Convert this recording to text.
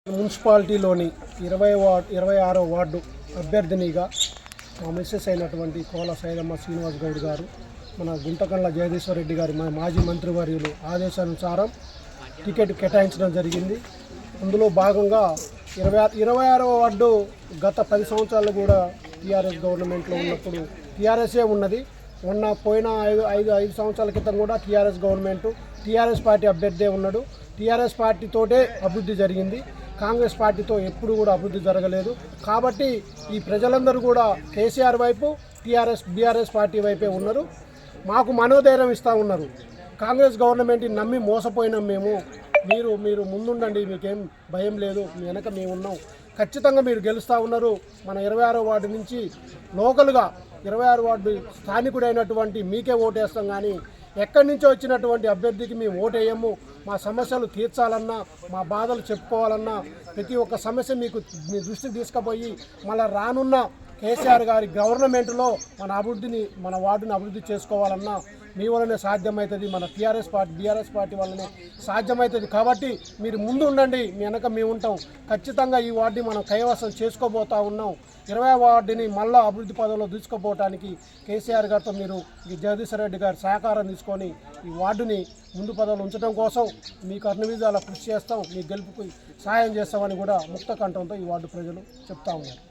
మున్సిపాలిటీలోని 26వ ward అభ్యర్థినిగా మా missus అయినటువంటి కోల సైదమ్మ శ్రీనివాస్ గౌడ్ గారు మన గుంటకండ్ల జగదీశ్వర్ రెడ్డి గారి మా మాజీ మంత్రివర్యులు ఆదేశానుసారం టికెట్ కేటాయించడం జరిగింది. అందులో భాగంగా 26వ వార్డు గత 10 సంవత్సరాలు కూడా టీఆర్ఎస్ గవర్నమెంట్లో ఉన్నప్పుడు టీఆర్ఎస్ఏ ఉన్నది. పోయిన 5 సంవత్సరాల క్రితం కూడా టీఆర్ఎస్ గవర్నమెంట్ టీఆర్ఎస్ పార్టీ అభ్యర్థే ఉన్నాడు. టీఆర్ఎస్ పార్టీతోటే అభివృద్ధి జరిగింది. కాంగ్రెస్ పార్టీతో ఎప్పుడు కూడా అభివృద్ధి జరగలేదు. కాబట్టి ఈ ప్రజలందరూ కూడా కేసీఆర్ వైపు బీఆర్ఎస్ పార్టీ వైపే ఉన్నారు. మాకు మనోధైర్యం ఇస్తూ ఉన్నారు. కాంగ్రెస్ గవర్నమెంట్ని నమ్మి మోసపోయినాం మేము. మీరు ముందుండండి, మీకేం భయం లేదు, మీ వెనక మేము ఉన్నాం, ఖచ్చితంగా మీరు గెలుస్తూ ఉన్నారు. మన 26వ వార్డు నుంచి లోకల్గా 26 వార్డు స్థానికుడైనటువంటి మీకే ఓటేస్తాం, కానీ ఎక్కడి నుంచో వచ్చినటువంటి అభ్యర్థికి మేము ఓటేయము. మా సమస్యలు తీర్చాలన్నా, మా బాధలు చెప్పుకోవాలన్నా, ప్రతి ఒక్క సమస్య మీ దృష్టికి తీసుకుపోయి మళ్ళీ రానున్న కేసీఆర్ గారి గవర్నమెంట్లో మన వార్డుని అభివృద్ధి చేసుకోవాలన్నా మీ వల్లనే సాధ్యమవుతుంది. మన బీఆర్ఎస్ పార్టీ వల్లనే సాధ్యమవుతుంది. కాబట్టి మీరు ముందు ఉండండి, మీ వెనక మేము ఉంటాం. ఖచ్చితంగా ఈ వార్డుని మనం కైవసం చేసుకోబోతూ ఉన్నాం. 20వ వార్డుని మళ్ళీ అభివృద్ధి పదంలో తీసుకుపోవటానికి కేసీఆర్ గారితో మీరు ఈ జగదీశ్వర్ రెడ్డి గారి సహకారం తీసుకొని ఈ వార్డుని ముందు పదంలో ఉంచడం కోసం మీకు అన్ని విధాలా కృషి చేస్తాం, మీ గెలుపుకి సహాయం చేస్తామని కూడా ముక్త కంఠంతో ఈ వార్డు ప్రజలు చెప్తా ఉన్నారు.